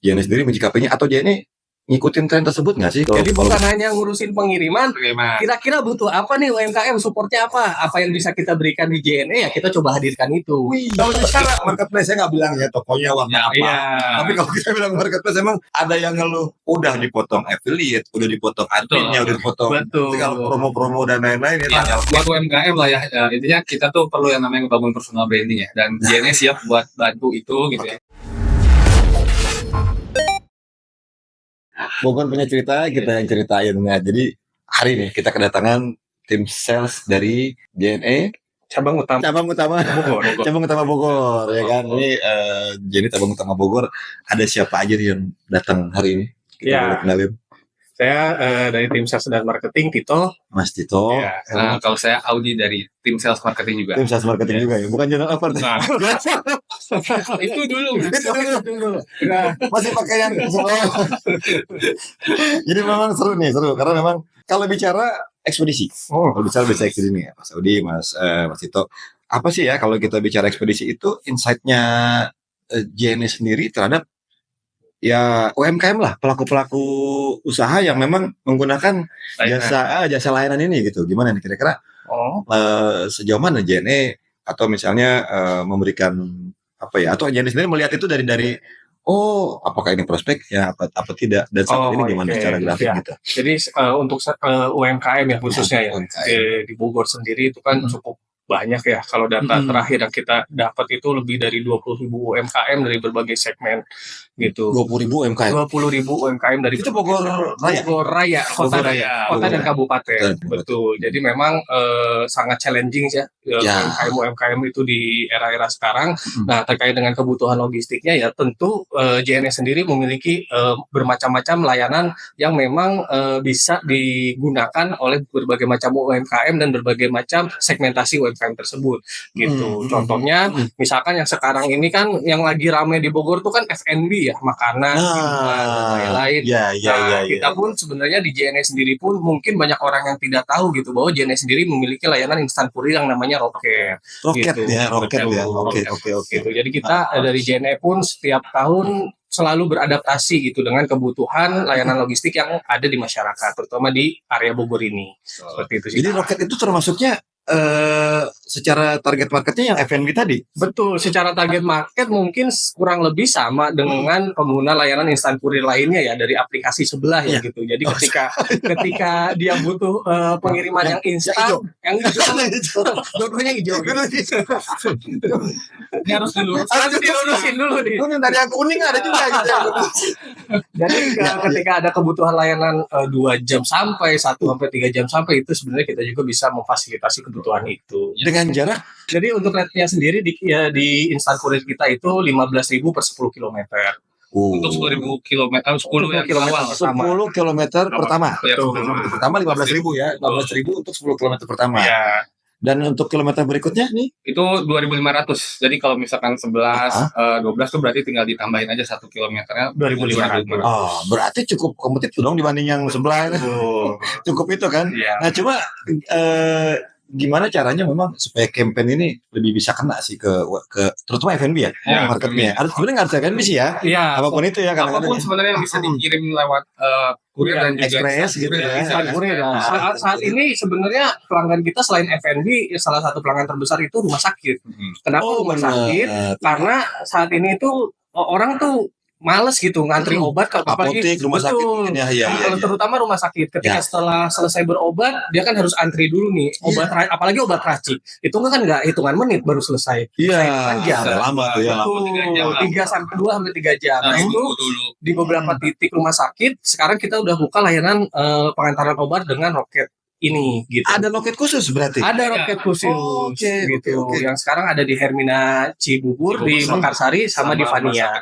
JNE sendiri menyikapinya atau JNE ngikutin tren tersebut nggak sih? Jadi bukan hanya ngurusin pengiriman, kira-kira butuh apa nih UMKM, supportnya apa? Apa yang bisa kita berikan di JNE ya kita coba hadirkan itu. Kalau sekarang marketplace saya nggak bilang ya tokonya warna apa. Iya. Tapi kalau kita bilang marketplace emang ada yang ngeluh udah dipotong affiliate, udah dipotong adminnya, udah dipotong segala promo-promo dan lain-lain ya. Buat UMKM lah ya, intinya kita tuh perlu yang namanya membangun personal branding ya, dan JNE siap buat bantu itu gitu ya. Bogor punya cerita, kita yang ceritain. Nah, jadi hari ini kita kedatangan tim sales dari JNE cabang utama Bogor ya kan. Ini jadi cabang utama Bogor, ada siapa aja yang datang hari ini? Kita boleh kenalin. Saya dari tim sales dan marketing, Tito. Mas Tito. Ya. Nah, kalau saya Audi dari tim sales marketing juga. Tim sales marketing juga ya, bukan general offer. Nah. Itu dulu. Nah, masih pakai yang Jadi memang seru karena memang kalau bicara ekspedisi. Kalau bicara ekspedisi nih, Mas Audi, Mas Tito. Apa sih ya kalau kita bicara ekspedisi itu insight-nya JNE sendiri terhadap ya UMKM lah, pelaku-pelaku usaha yang memang menggunakan jasa layanan ini gitu. Gimana nih kira-kira sejauh mana JNE atau misalnya memberikan apa ya, atau JNE sendiri melihat itu dari apakah ini prospek ya apa tidak, dan saat ini gimana secara grafik gitu. Jadi untuk UMKM ya khususnya ya di Bogor sendiri itu kan cukup banyak ya. Kalau data terakhir yang kita dapat itu lebih dari 20.000 UMKM dari berbagai segmen gitu. 20.000 UMKM. 20.000 UMKM dari itu Bogor Raya, kota dan kabupaten. Betul. Jadi memang sangat challenging ya UMKM itu di era-era sekarang. Nah, terkait dengan kebutuhan logistiknya ya tentu JNE sendiri memiliki bermacam-macam layanan yang memang bisa digunakan oleh berbagai macam UMKM dan berbagai macam segmentasi UMKM tersebut gitu. Contohnya misalkan yang sekarang ini kan yang lagi ramai di Bogor tuh kan F&B ya, makanan dan lain-lain. Kita pun sebenarnya di JNE sendiri pun mungkin banyak orang yang tidak tahu gitu bahwa JNE sendiri memiliki layanan instan kurir yang namanya Roket. Roket. Gitu. Jadi kita dari JNE pun setiap tahun selalu beradaptasi gitu dengan kebutuhan layanan logistik yang ada di masyarakat, terutama di area Bogor ini. Seperti itu sih. Jadi Roket itu termasuknya secara target marketnya yang F&B tadi? Betul, secara target market mungkin kurang lebih sama dengan pengguna layanan instan kurir lainnya ya dari aplikasi sebelah ya gitu. Jadi ketika dia butuh pengiriman yang instan, yang hijau, dua-duanya hijau. Ini harus dilurusin dulu nih. Dari yang kuning ada juga gitu. Jadi ketika ada kebutuhan layanan 2 jam sampai 1 sampai 3 jam sampai, itu sebenarnya kita juga bisa memfasilitasi kebutuhan itu. Dengan jarak? Jadi untuk rate-nya sendiri di instan kurir kita itu 15.000 per 10 km. Untuk 10.000 km, 10 kilometer pertama. Pertama 15.000 ya, 15.000 untuk 10 km pertama. Ya. Dan untuk kilometer berikutnya nih? Itu 2.500. Jadi kalau misalkan 11, 12 tuh berarti tinggal ditambahin aja 1 kilometernya 2.500. Berarti cukup kompetitif dong dibanding yang sebelah. Cukup itu kan? Nah, cuma gimana caranya memang supaya campaign ini lebih bisa kena sih ke terutama F&B ya, marketnya. Sebenarnya nggak harus F&B sih ya. Apapun itu ya. Apapun sebenarnya yang bisa dikirim lewat kurir dan juga Express gitu ya. Saat ini sebenarnya pelanggan kita selain F&B, salah satu pelanggan terbesar itu rumah sakit. Kenapa rumah sakit? Karena saat ini itu orang tuh males gitu ngantri obat ke apotek, rumah sakit ya. Terutama rumah sakit ketika setelah selesai berobat dia kan harus antri dulu nih obat, apalagi obat racik itu kan nggak hitungan menit baru selesai. Lama tuh ya. 2 sampai 3 jam. Nah, itu di beberapa titik rumah sakit sekarang kita udah buka layanan pengantaran obat dengan Roket ini gitu. Ada loket khusus berarti? Ada Roket khusus gitu. Yang sekarang ada di Hermina Cibubur, di Mekarsari sama di Vania.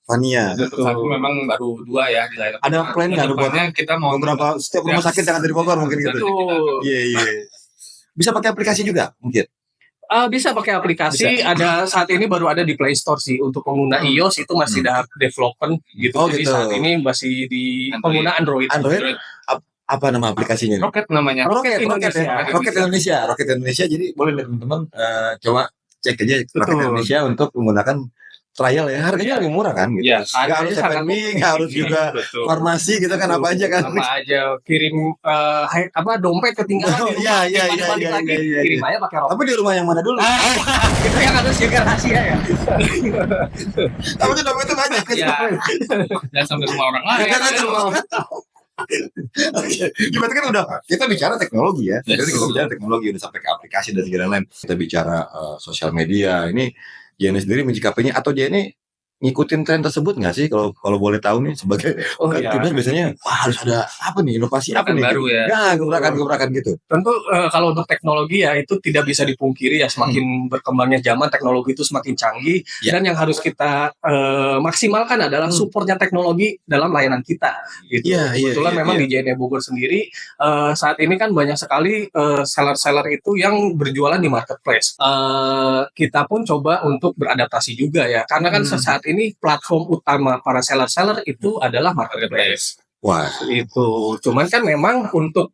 Betul. Memang baru 2 ya di layar. Ada plan nggak buatnya kita mau beberapa setiap rumah sakit yang ada di Bogor mungkin gitu. Iya. Bisa pakai aplikasi juga mungkin? Bisa pakai aplikasi. Ada saat ini baru ada di Play Store sih. Untuk pengguna iOS itu masih development gitu. Jadi saat ini masih di pengguna Android. Apa nama aplikasinya? Roket namanya. Roket Indonesia. Jadi boleh teman-teman coba cek aja Roket Indonesia untuk menggunakan trial ya, harganya lebih murah kan gitu. Ya, Nggak harus F&B, nggak harus juga betul. farmasi gitu kan, apa aja kan. Sama aja kirim dompet ketinggalan di rumah, balik lagi kirim aja pakai rokok. Tapi di rumah yang mana dulu? Itu yang harus jaga rahasia ya. Tapi kan dompetnya banyak kan. Ya. Dan sampai rumah orang lain. Kan ada rumah orang tahu. Oke, gimana kan udah kita bicara teknologi ya. Jadi kita bicara teknologi udah sampai ke aplikasi dan segala lain. Kita bicara sosial media. Ini Jenny sendiri menyikapinya atau Jenny ngikutin tren tersebut nggak sih kalau boleh tahu nih sebagai YouTuber biasanya harus ada apa nih inovasi apa nih baru ya. Ya gebrakan gitu. Tentu kalau untuk teknologi ya itu tidak bisa dipungkiri ya, semakin berkembangnya zaman teknologi itu semakin canggih dan yang harus kita maksimalkan adalah supportnya teknologi dalam layanan kita gitu. Kebetulan memang di JNE Bogor sendiri saat ini kan banyak sekali seller-seller itu yang berjualan di marketplace. Kita pun coba untuk beradaptasi juga ya, karena kan saat ini platform utama para seller-seller itu adalah marketplace. Wah, itu. Cuman kan memang untuk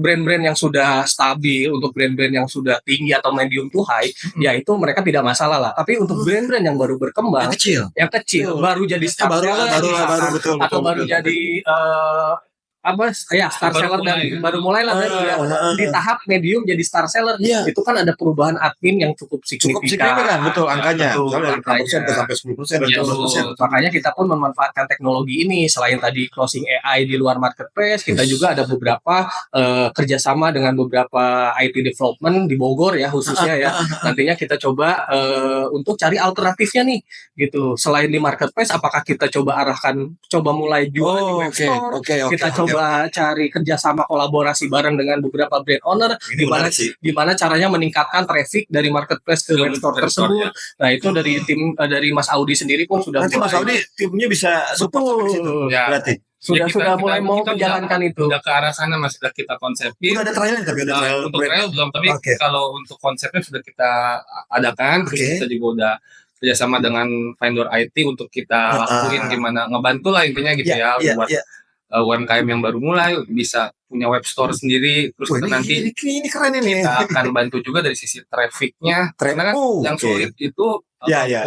brand-brand yang sudah stabil, untuk brand-brand yang sudah tinggi atau medium to high, ya itu mereka tidak masalah lah. Tapi untuk brand-brand yang baru berkembang, yang kecil, baru jadi star seller, atau baru jadi star seller dan baru mulai lah di tahap medium jadi star seller. Itu kan ada perubahan admin yang cukup signifikan. Betul angkanya. Soalnya dari 6% sampai 10% dan 12%. Makanya kita pun memanfaatkan teknologi ini. Selain tadi closing AI di luar marketplace, kita juga ada beberapa kerjasama dengan beberapa IT development di Bogor ya khususnya ya. Nantinya kita coba untuk cari alternatifnya nih gitu. Selain di marketplace, apakah kita coba mulai jual di web store? Kita coba cari kerjasama kolaborasi bareng dengan beberapa brand owner, gimana caranya meningkatkan traffic dari marketplace ke web store tersebut. Nah itu dari tim dari Mas Audi sendiri pun sudah. Nanti Mas Audi timnya bisa support sampai situ. Berarti sudah mulai mau menjalankan itu. Udah ke arah sana Mas, sudah kita konsepin. Udah ada trialnya tapi ada trial. Untuk trial belum, tapi kalau untuk konsepnya sudah kita adakan. Kita juga udah kerjasama dengan vendor IT untuk kita lakuin gimana, ngebantu lah intinya gitu buat UMKM yang baru mulai bisa punya web store sendiri. Terus kita nanti ini keren ini. Kita akan bantu juga dari sisi trafficnya. Karena kan yang sulit itu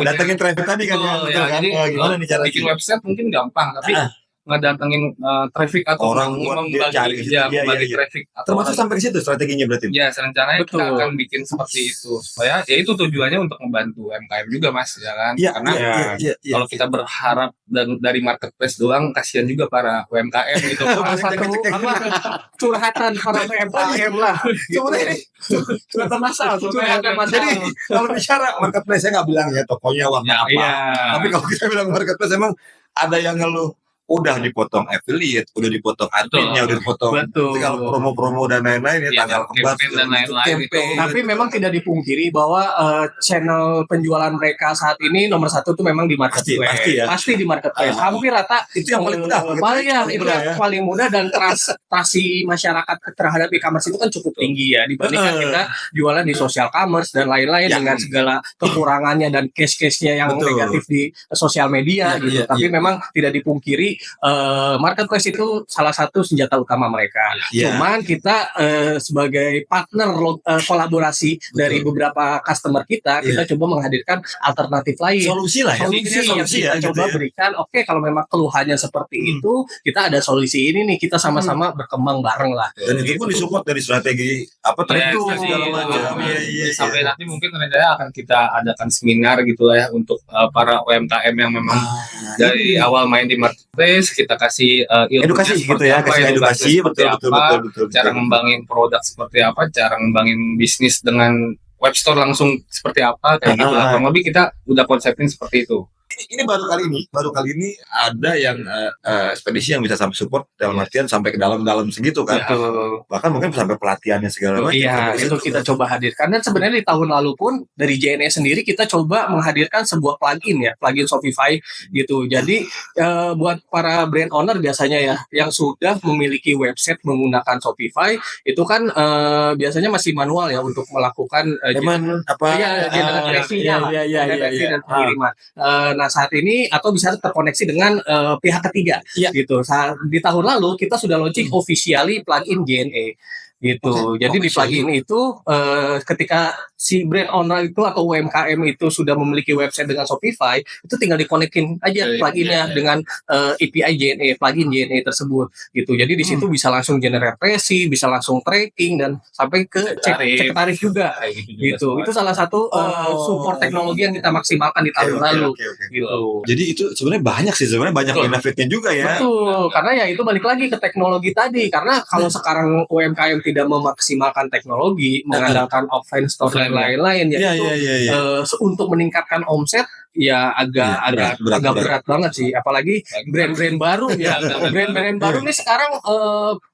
datengin traffic tadi kan. Jadi gimana nih cara bikin website mungkin gampang, tapi ngedatengin traffic atau orang membagi traffic termasuk sampai ke situ strateginya berarti. Ya, rencananya kita akan bikin seperti itu supaya ya itu tujuannya untuk membantu UMKM juga Mas ya kan. Karena kalau kita berharap dari marketplace doang, kasihan juga para UMKM gitu. Curhatan para UMKM lah. Curhatan masal. Jadi kalau bicara marketplace saya nggak bilang ya tokonya warna apa. Tapi kalau kita bilang marketplace emang ada yang ngeluh udah dipotong affiliate, udah dipotong adminnya, udah dipotong kalau promo-promo dan lain-lain tanggal kembar dan lain-lain itu. Tapi memang tidak dipungkiri bahwa channel penjualan mereka saat ini nomor satu itu memang di marketplace. Pasti di marketplace. Hampir rata itu yang paling mudah. Itu yang paling mudah dan trustasi masyarakat terhadap e-commerce itu kan cukup tinggi ya dibandingkan kita jualan di social commerce dan lain-lain dengan segala kekurangannya dan case-case-nya yang negatif di sosial media gitu. Tapi memang tidak dipungkiri marketplace itu salah satu senjata utama mereka. Cuman kita sebagai partner kolaborasi dari beberapa customer kita coba menghadirkan alternatif lain. Solusi yang kita coba berikan. Kalau memang keluhannya seperti itu, kita ada solusi ini nih. Kita sama-sama berkembang bareng lah. Dan itu pun disupport dari strategi segala macam. Sampai nanti mungkin rencananya akan kita adakan seminar gitu lah ya untuk para UMKM yang memang dari awal main di marketplace, kita kasih edukasi gitu ya, kasih edukasi betul. Cara ngembangin produk seperti apa, cara ngembangin bisnis dengan web store langsung seperti apa kayak gitu. Kurang lebih kita udah konsepin seperti itu. Ini baru kali ini ada yang ekspedisi yang bisa sampai support dalam artian sampai ke dalam segitu kan. Bahkan mungkin sampai pelatihannya segala macam. Itu kita coba hadirkan. Dan sebenarnya di tahun lalu pun dari JNE sendiri kita coba menghadirkan sebuah plugin Shopify gitu. Jadi buat para brand owner biasanya ya yang sudah memiliki website menggunakan Shopify itu kan biasanya masih manual ya untuk melakukan generasi dan pengiriman. Nah saat ini atau bisa terkoneksi dengan pihak ketiga gitu. Di tahun lalu kita sudah launching officially plugin JNE. gitu. Jadi di plugin itu ketika si brand owner itu atau UMKM itu sudah memiliki website dengan Shopify, itu tinggal dikonekin aja pluginnya dengan API JNE, plugin JNE tersebut gitu. Jadi di situ bisa langsung generate resi, bisa langsung tracking dan sampai ke cek tarif juga gitu. Itu salah satu support teknologi yang kita maksimalkan di tahun lalu gitu. Jadi itu sebenarnya banyak sih, sebenarnya banyak benefitnya juga ya. Betul, karena ya itu balik lagi ke teknologi tadi. Karena kalau sekarang UMKM tidak memaksimalkan teknologi, mengandalkan offline store dan lain-lain, ya itu untuk meningkatkan omset ya agak berat banget sih. Apalagi brand-brand baru ya, brand-brand baru nih sekarang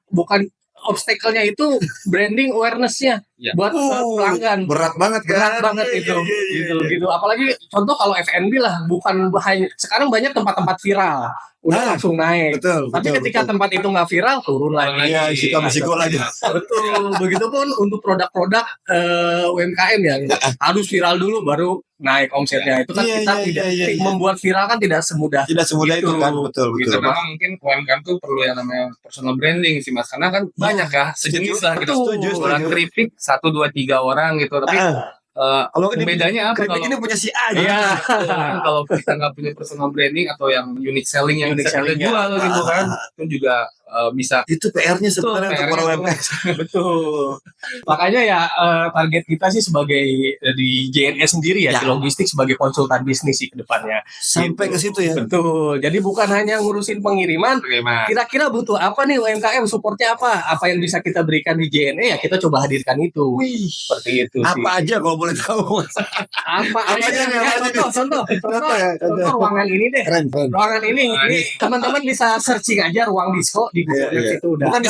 bukan obstacle-nya itu branding awareness-nya buat pelanggan. Berat banget kan? Berat banget itu. Gitu. Apalagi contoh kalau F&B lah, bukan sekarang banyak tempat-tempat viral udah langsung naik. Tapi ketika tempat itu nggak viral, turun lagi. Iya, risiko lagi. Betul. Begitupun untuk produk-produk UMKM yang harus viral dulu baru naik omsetnya. Itu kan kita tidak membuat viral kan tidak semudah itu kan, betul. Gitu. Memang mungkin UMKM tuh perlu yang namanya personal branding sih Mas, karena kan banyak ya sejenis lah gitu. Jualan keripik 1, 2, 3 orang gitu, tapi kalau bedanya apa kalau ini punya si A gitu. Kalau kita nggak punya personal branding atau yang unique selling yang bisa kita jual gitu kan, itu juga bisa. Itu PR-nya sebenarnya untuk para UMKM. Betul. Makanya ya target kita sih sebagai di JNE sendiri ya, di logistik sebagai konsultan bisnis sih ke depannya. Sampai ke situ ya. Betul. Jadi bukan hanya ngurusin pengiriman, kira-kira butuh apa nih UMKM, supportnya apa? Apa yang bisa kita berikan di JNE ya kita coba hadirkan itu. Seperti itu sih. Apa aja kalau boleh tahu? Apa aja? Contoh ruangan ini deh. Ruangan ini teman-teman bisa searching aja ruang disco di Google itu udah. Bukan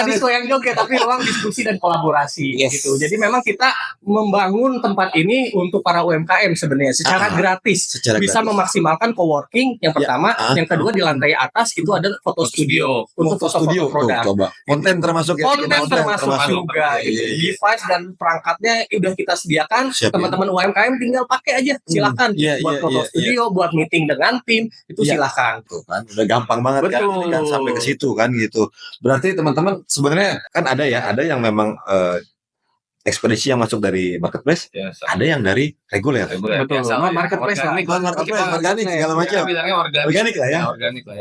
disco yang joget, tapi ruang diskusi dan kolaborasi gitu. Jadi memang kita membangun tempat ini untuk para UMKM sebenarnya secara gratis. Bisa memaksimalkan coworking yang pertama, yang kedua di lantai atas itu ada foto studio untuk foto-foto produk. Coba. Konten termasuk ya. Konten termasuk juga. Device dan perangkatnya udah kita sediakan. Teman-teman UMKM tinggal pakai aja, silakan. Buat foto studio, buat meeting dengan tim, itu silakan. Tuh kan, udah gampang banget kan, sampai ke situ kan gitu. Berarti teman-teman sebenarnya kan ada yang memang ekspedisi yang masuk dari marketplace, ada yang dari reguler. Betul. Marketplace organik segala macam. Organik lah ya.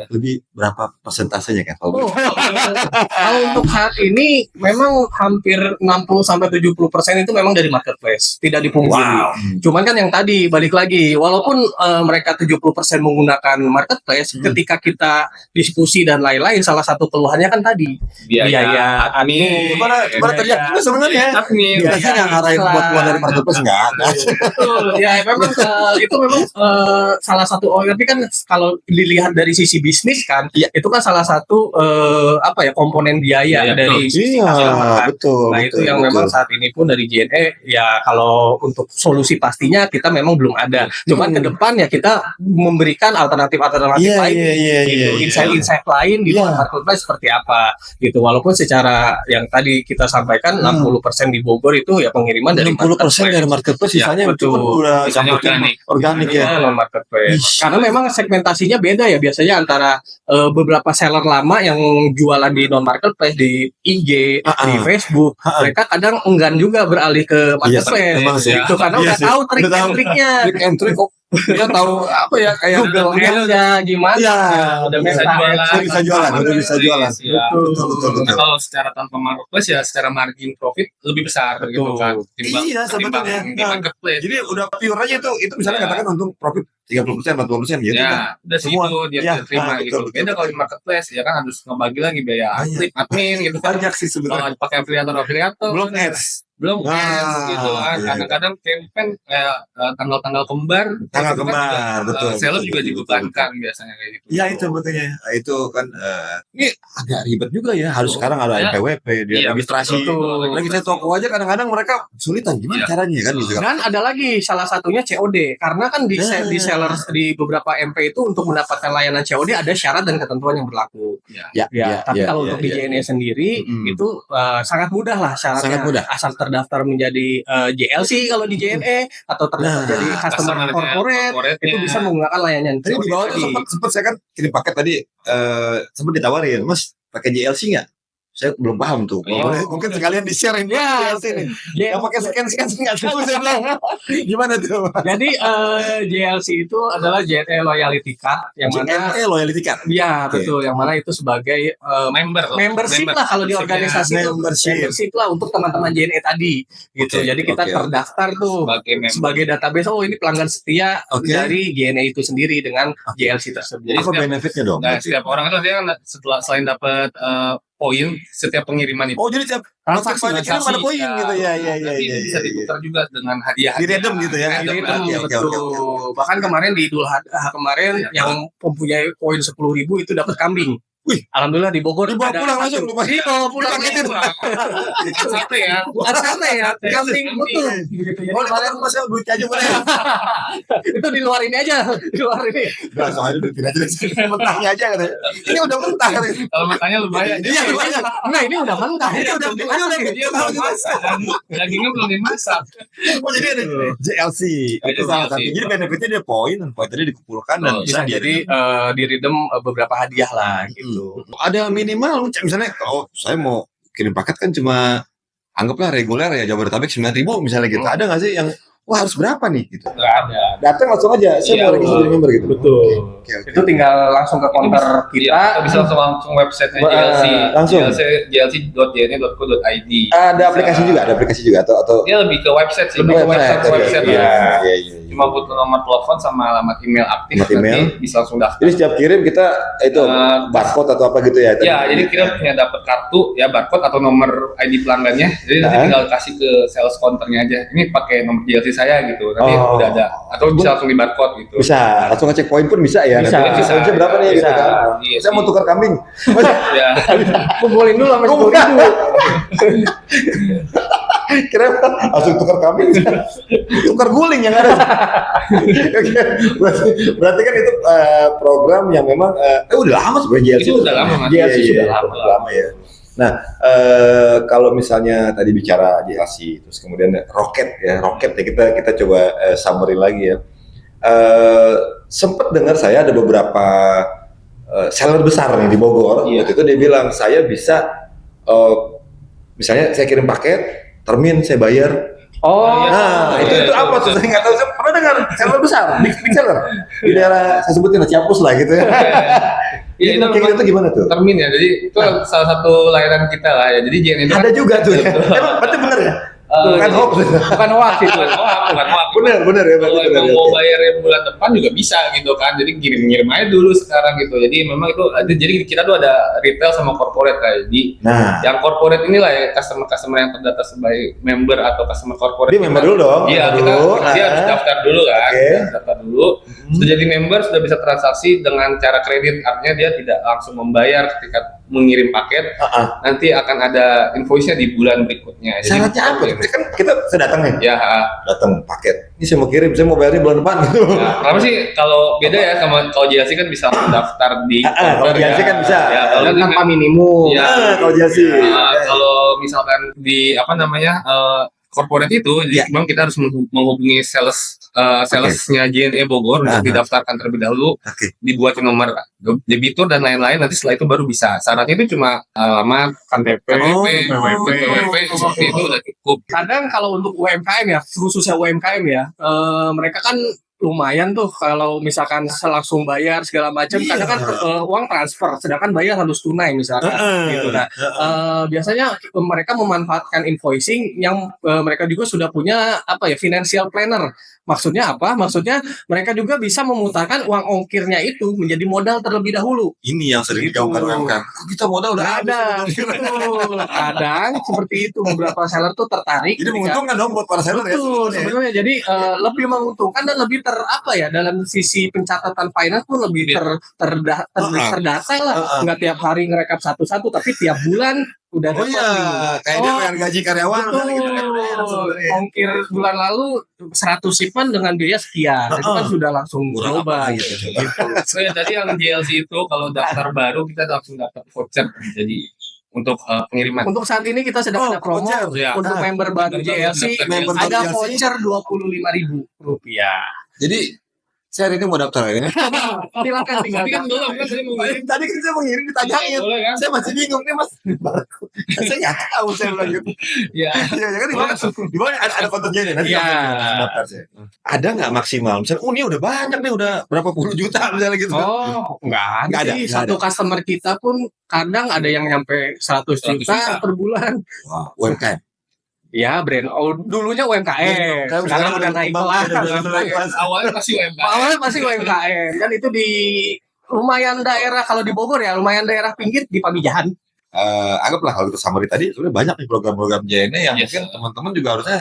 Lebih berapa persentasenya kan? Kalau untuk saat ini memang hampir 60-70% itu memang dari marketplace, tidak dipungkiri. Cuman kan yang tadi balik lagi, walaupun mereka 70% menggunakan marketplace, ketika kita diskusi dan lain-lain, salah satu keluhannya kan tadi biaya admin. Gimana terjadi sebenarnya? Biasanya nggak ngarahin buat keluar dari marketplace nggak ada. Betul. Ya memang itu memang salah satu. Tapi kan kalau dilihat dari sisi bisnis kan, itu kan salah satu komponen biaya dari sisi customer. Betul. Nah itu yang memang saat ini pun dari JNE ya kalau untuk solusi pastinya kita memang belum ada. Cuman ke depan ya kita memberikan alternatif lain, insight lain di luar marketplace seperti apa gitu. Walaupun secara yang tadi kita sampaikan 60% di Bogor itu ya pengiriman dari 60% dari marketplace, sisanya udah organik ya, non marketplace. Karena memang segmentasinya beda ya, biasanya antara beberapa seller lama yang jualan di non marketplace di IG, di Facebook, mereka kadang enggan juga beralih ke marketplace. Itu karena udah tahu trik-triknya. Dia tahu apa ya, kayak Google Ads gimana, udah bisa jualan. Betul. Kalau secara tanpa marketplace ya secara margin profit lebih besar gitu kan. Timbang di marketplace. Jadi udah pure aja itu misalnya katakan untung profit 30%, 40% gitu kan. Udah semua dia terima gitu. Beda kalau di marketplace ya kan harus ngebagi lagi biaya admin gitu kan. Banyak sih sebenarnya. Pakai afiliator belum ads gitu kan. Kadang-kadang campaign kayak tanggal-tanggal kembar, betul. Seller juga dibebankan biasanya kayak gitu. Ya itu betulnya. Itu kan ini agak ribet juga ya. Harus sekarang ada NPWP, dia registrasi. Lagi saya toko aja kadang-kadang mereka kesulitan gimana caranya kan gitu. Dan ada lagi salah satunya COD. Karena kan di seller di beberapa MP itu untuk mendapatkan layanan COD ada syarat dan ketentuan yang berlaku. Tapi kalau untuk di JNE sendiri itu sangat mudah lah syaratnya. Sangat mudah. Asal terdaftar menjadi JLC kalau di JNE atau terdaftar jadi customer corporate itu bisa menggunakan layanan. Jadi di bawah itu sempat saya kan kirim paket tadi sempat ditawarin, Mas pakai JLC nggak? Saya belum paham tuh. Mungkin sekalian di-share ini ya sini. Yang pakai scan nggak tahu saya bilang. Gimana tuh? Jadi JLC itu adalah JNE Loyalty Card yang mana loyalty card. Iya, betul. Yang mana itu sebagai membership lah kalau di organisasi itu. Membership lah untuk teman-teman JNE tadi gitu. Jadi kita terdaftar tuh sebagai database. Oh, ini pelanggan setia dari JNE itu sendiri dengan JLC tersebut. Jadi apa benefitnya dong? Nah, setiap orang itu dia selain dapat poin setiap pengiriman itu. Oh, jadi setiap transaksi ada poin gitu ya. Tapi bisa diputar juga dengan hadiah. Di random gitu ya. Betul. Bahkan kemarin di Idul Adha kemarin yang mempunyai poin 10.000 itu dapat kambing. Wih, alhamdulillah di Bogor dibawa pulang langsung lupa. Dibawa pulang gitu. Sate ya. Kambing betul. Oh, kalian masa duit aja boleh. Itu di luar ini aja, di luar ini. Enggak, soalnya duit tidak jelas. Mentahnya aja katanya. Ini udah mentah katanya. Kalau mentahnya lumayan. Iya, lumayan. Nah, ini udah mentah. Ini udah dimasak. Dagingnya belum dimasak. Oh, jadi ada JLC. Itu salah satu. Jadi benefitnya dia poin tadi dikumpulkan dan bisa jadi di-redeem beberapa hadiah lah gitu. Ada minimal misalnya kalau saya mau kirim paket kan cuma anggaplah reguler ya Jabodetabek 9.000 misalnya gitu. Ada nggak sih yang wah harus berapa nih gitu? Nggak ada. Datang langsung aja. Saya mau registrasi member gitu. Betul. Itu tinggal langsung ke counter kita. Bisa langsung website JLC. Langsung. jlc.jne.co.id. Ada aplikasi juga atau dia lebih ke website sih. Lebih ke website. Iya. Cuma butuh nomor telepon sama alamat email aktif, nanti bisa langsung daftar. Jadi setiap kirim kita itu barcode atau apa gitu ya? Ya, jadi kita punya dapat kartu ya barcode atau nomor ID pelanggannya. Jadi nanti tinggal kasih ke sales counternya aja. Ini pakai nomor JLC saya gitu. Nanti udah ada. Atau bisa langsung di barcode gitu. Bisa. Langsung ngecek poin pun bisa ya. Bisa. Berapa nih? Bisa. Saya mau tukar kambing. Ya. Kumpulin dulu sama 10.000. Kira langsung tukar kambing, tukar guling yang ada. berarti kan itu program yang memang udah lama sebenarnya JLC. Itu udah lama Mas. JLC sudah lama ya. Nah, kalau misalnya tadi bicara JLC, terus kemudian roket ya kita coba summary lagi ya. Sempat dengar saya ada beberapa seller besar nih di Bogor. Waktu itu dia bilang saya bisa misalnya saya kirim paket, termin saya bayar. Nah, itu apa tuh? Saya nggak tahu. Saya pernah dengar seller besar, big seller di daerah saya sebutin Ciapus lah gitu ya. Iya, itu kayak gitu gimana tuh? Termin ya. Jadi itu salah satu layanan kita lah ya. Jadi JNE ada juga tuh. Emang berarti bener ya? Bukan hoax itu. Bener ya. Kalau emang mau bayarnya bulan depan juga bisa gitu kan. Jadi ngirim aja dulu sekarang gitu. Jadi memang itu jadi kita tuh ada retail sama corporate kayak. Jadi yang corporate inilah ya customer yang terdata sebagai member atau customer corporate. Dia member dulu dong. Iya, dia harus daftar dulu kan. Daftar dulu. Sudah jadi member sudah bisa transaksi dengan cara kredit. Artinya dia tidak langsung membayar ketika mengirim paket. Nanti akan ada invoice-nya di bulan berikutnya. Syaratnya apa? Kan kita datang nih. Ya, datang paket. Ini saya mau kirim, saya mau bayarnya bulan depan gitu. Ya, kenapa sih kalau beda ya sama kalau JLC kan bisa daftar di kalau JLC kan bisa. Ya, kalau tanpa minimum. Ya, kalau JLC. Kalau misalkan di corporate itu, memang kita harus menghubungi salesnya JNE Bogor untuk didaftarkan terlebih dahulu, dibuatin nomor debitur dan lain-lain. Nanti setelah itu baru bisa. Syaratnya itu cuma alamat, KTP, PWP, seperti itu udah cukup. Kadang kalau untuk UMKM ya, khususnya UMKM ya, mereka kan lumayan tuh kalau misalkan langsung bayar segala macam, karena kan uang transfer, sedangkan bayar harus tunai misalkan gitu. Nah, biasanya mereka memanfaatkan invoicing yang mereka juga sudah punya financial planner. Maksudnya apa? Maksudnya mereka juga bisa memutarkan uang ongkirnya itu menjadi modal terlebih dahulu. Ini yang sering digaungkan UMKM. Kita modal udah ada. Kadang seperti itu beberapa seller tuh tertarik. Jadi menguntungkan dong buat para seller ya. Betul, sebenarnya jadi lebih menguntungkan dan lebih dalam sisi pencatatan finance pun lebih terdata lah. Nggak tiap hari ngerekap satu-satu, tapi tiap bulan udah dapat. Kayak dia bayar gaji karyawan. Ongkir bulan lalu 100 shipment dengan biaya sekian. Itu kan sudah langsung berubah gitu. Tadi yang JLC itu kalau daftar baru kita langsung dapat voucher. Jadi untuk pengiriman. Untuk saat ini kita sedang ada promo untuk member baru JLC, ada voucher Rp25.000. Jadi Saya hari ini mau daftar ini. Silakan tinggal. Tadi kan saya mau ngirim ditanyain. Saya masih bingung nih Mas. Saya nggak tahu saya bilang gitu. Iya. Ya kan di bawah ada kontennya nih nanti daftar saya. Ada nggak maksimal? Misalnya, ini udah banyak nih, udah berapa puluh juta misalnya gitu. Oh, nggak ada. Satu customer kita pun kadang ada yang nyampe 100 juta per bulan. Wah, UMKM. Ya, brand. Oh, dulunya UMKM. Sekarang udah naik kelas. Awalnya masih UMKM. Dan itu di lumayan daerah, kalau di Bogor ya, lumayan daerah pinggir di Pamijahan. Anggaplah kalau kita summary tadi, sebenarnya banyak nih program-program JNE yang mungkin teman-teman juga harusnya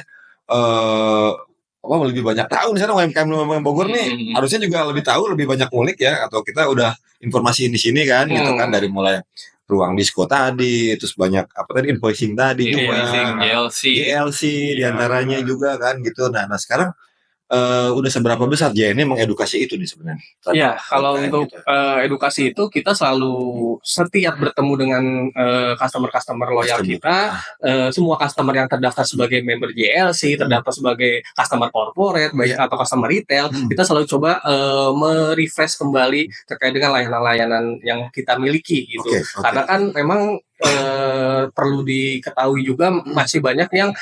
lebih banyak tahu. Misalnya UMKM Bogor nih, harusnya juga lebih tahu, lebih banyak ngulik ya. Atau kita udah informasi di sini kan, gitu kan, dari mulai ruang disko tadi, terus banyak invoicing tadi juga, GLC diantaranya juga kan gitu. Nah sekarang udah seberapa besar JNE mengedukasi itu nih sebenarnya? Iya, kalau untuk edukasi itu kita selalu setiap bertemu dengan customer loyal kita, semua customer yang terdaftar sebagai member JLC, terdaftar sebagai customer corporate, baik atau customer retail, kita selalu coba merefresh kembali terkait dengan layanan-layanan yang kita miliki gitu. Karena kan memang perlu diketahui juga masih banyak yang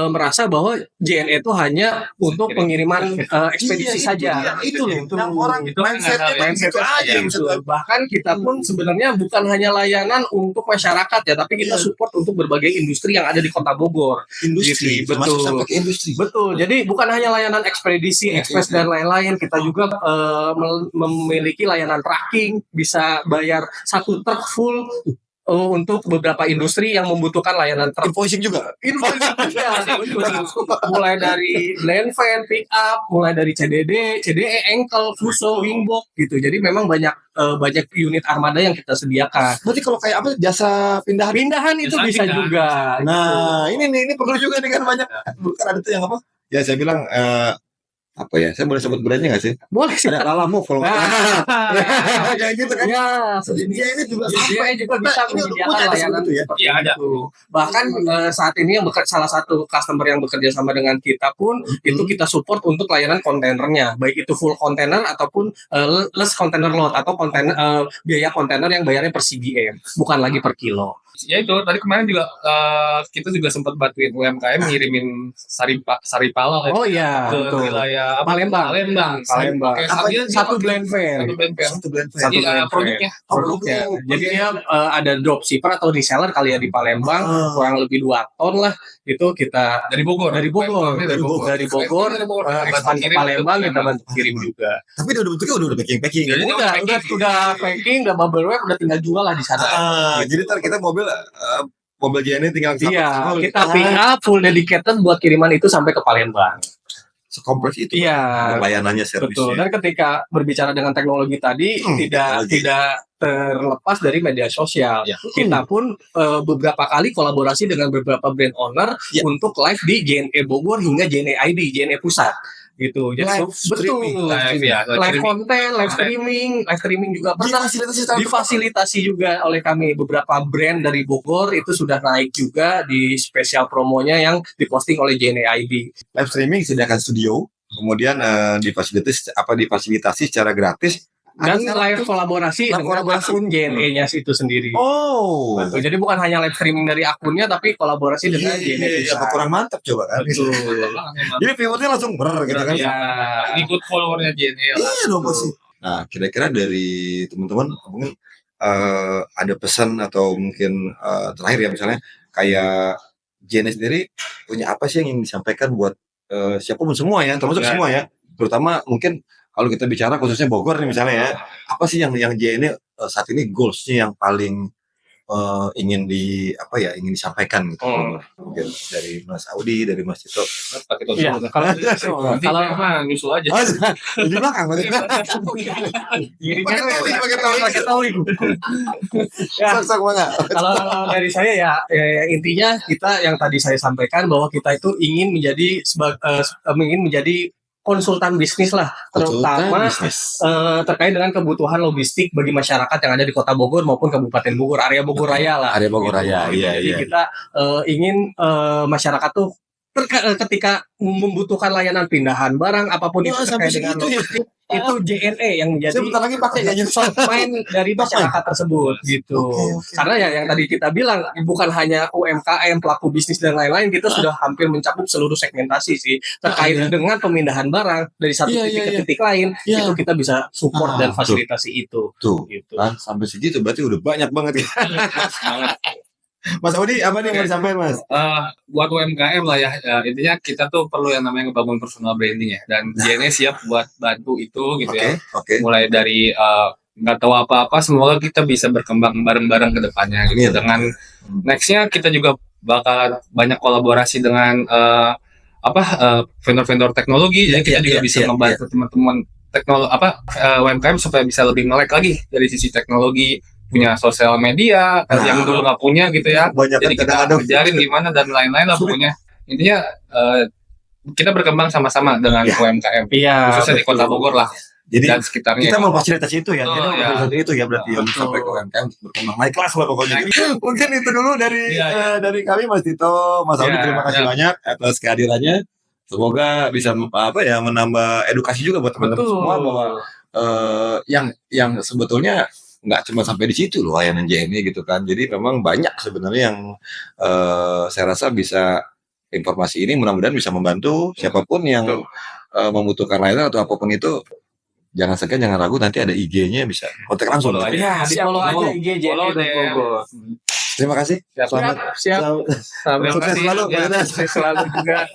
merasa bahwa JNE itu hanya untuk pengiriman ekspedisi saja. Itu loh, orang itu mindsetnya itu aja. Gitu. Bahkan kita pun sebenarnya bukan hanya layanan untuk masyarakat ya, tapi kita support untuk berbagai industri yang ada di Kota Bogor. Industri, betul. Sampai ke industri. Betul. Jadi bukan hanya layanan ekspedisi, ekspres dan lain-lain, kita juga memiliki layanan tracking, bisa bayar 1 truk full. Untuk beberapa industri yang membutuhkan layanan invoicing juga. Mulai dari land van, pick up, mulai dari CDD, CDE, engkel, fuso, wingbox gitu. Jadi memang banyak unit armada yang kita sediakan. Berarti kalau kayak jasa pindahan itu bisa juga. Nah, ini perlu juga dengan banyak. Bukan ada tuh yang apa? Ya saya bilang saya boleh sebut brandnya nggak sih? Boleh sih. Ada Lalamo kalau kayak gitu kan? Ya, ini juga bisa menyediakan layanan itu ya. Iya ada. Bahkan saat ini salah satu customer yang bekerja sama dengan kita pun itu kita support untuk layanan kontainernya, baik itu full kontainer ataupun less container load atau kontainer biaya kontainer yang bayarnya per CBM, bukan lagi per kilo. Ya itu tadi kemarin juga kita juga sempat bantuin UMKM ngirimin saripala ke wilayah Palembang. Satu blend van. Produknya. Jadi dia ada dropshipper atau reseller kali ya di Palembang, kurang lebih 2 ton lah. Itu kita dari Bogor expand ke Palembang, kita bantu kirim juga. Tapi bentuknya udah packing. Udah packing, udah bubble wrap, udah tinggal jual lah di sana. Jadi ntar kita mobil JNE tinggal kita pick up full dedicated buat kiriman itu sampai ke Palembang. Sekompleks itu layanannya, servisnya. Betul. Dan ketika berbicara dengan teknologi tadi tidak terlepas dari media sosial. Kita pun beberapa kali kolaborasi dengan beberapa brand owner untuk live di JNE Bogor hingga JNE ID, JNE Pusat. Gitu. Jadi live konten, live streaming juga pernah difasilitasi juga oleh kami. Beberapa brand dari Bogor itu sudah naik juga di spesial promonya yang diposting oleh JNE ID. Live streaming sediakan studio, kemudian difasilitasi secara gratis. Dan live kolaborasi dengan akun JNE-nya itu sendiri. Betul. Jadi bukan hanya live streaming dari akunnya, tapi kolaborasi dengan JNE. Kurang mantap coba kan. Betul. Jadi viewernya langsung gitu kan. Ikut followernya JNE. Iya dong pasti. Nah, kira-kira dari teman-teman mungkin ada pesan atau mungkin terakhir ya, misalnya kayak JNE sendiri punya apa sih yang ingin disampaikan buat siapapun semua ya, termasuk semua ya. Terutama mungkin kalau kita bicara khususnya Bogor nih misalnya ya, apa sih yang JNE saat ini goals-nya yang paling ingin disampaikan gitu. Mungkin dari Mas Audi, dari Mas Cito. Iya, kalau nyusul aja. Di belakang berarti. Pakai towing. Kalau dari saya ya intinya kita yang tadi saya sampaikan bahwa kita itu ingin menjadi konsultan bisnis lah, terutama terkait dengan kebutuhan logistik bagi masyarakat yang ada di Kota Bogor maupun Kabupaten Bogor, area Bogor Raya lah. Area Bogor Raya, Jadi kita ingin masyarakat tuh ketika membutuhkan layanan pindahan barang apapun itu terkait dengan itu JNE yang menjadi lagi pakai soft main dari masyarakat tersebut gitu. Karena yang tadi kita bilang bukan hanya UMKM, pelaku bisnis dan lain-lain, kita sudah hampir mencakup seluruh segmentasi sih terkait dengan pemindahan barang dari satu titik ke titik lain. Itu kita bisa support dan fasilitasi itu. Tuh, gitu. Sampai segitu berarti udah banyak banget ya. Mas Audi, apa nih yang mau disampaikan, Mas? Buat UMKM lah ya, intinya kita tuh perlu yang namanya ngebangun personal branding ya, dan JNE siap buat bantu itu gitu ya. Mulai dari nggak tahu apa-apa, semoga kita bisa berkembang bareng-bareng ke depannya gitu. Dengan nextnya kita juga bakal banyak kolaborasi dengan vendor-vendor teknologi, jadi kita juga bisa membantu teman-teman UMKM supaya bisa lebih melek lagi dari sisi teknologi, punya sosial media yang dulu nggak punya gitu ya. Jadi kita ajarin gimana dan lain-lain lah pokoknya. Intinya kita berkembang sama-sama dengan UMKM, khususnya di Kota Bogor lah. Jadi dan sekitarnya kita mau fasilitasi itu ya. Jadi itu ya berarti yang sampai ke UMKM berkembang naik kelas lah pokoknya. Mungkin itu dulu dari kami, Mas Tito, Mas Audi, terima kasih banyak atas kehadirannya. Semoga bisa menambah edukasi juga buat teman-teman semua bahwa yang sebetulnya nggak cuma sampai di situ loh layanan JNE gitu kan. Jadi memang banyak sebenarnya yang saya rasa bisa informasi ini mudah-mudahan bisa membantu siapapun yang membutuhkan layanan atau apapun itu. Jangan segan, jangan ragu, nanti ada IG-nya bisa kontak langsung. Ya, follow aja IG JNE Bogor. Terima kasih. Siap. Terima kasih selalu juga.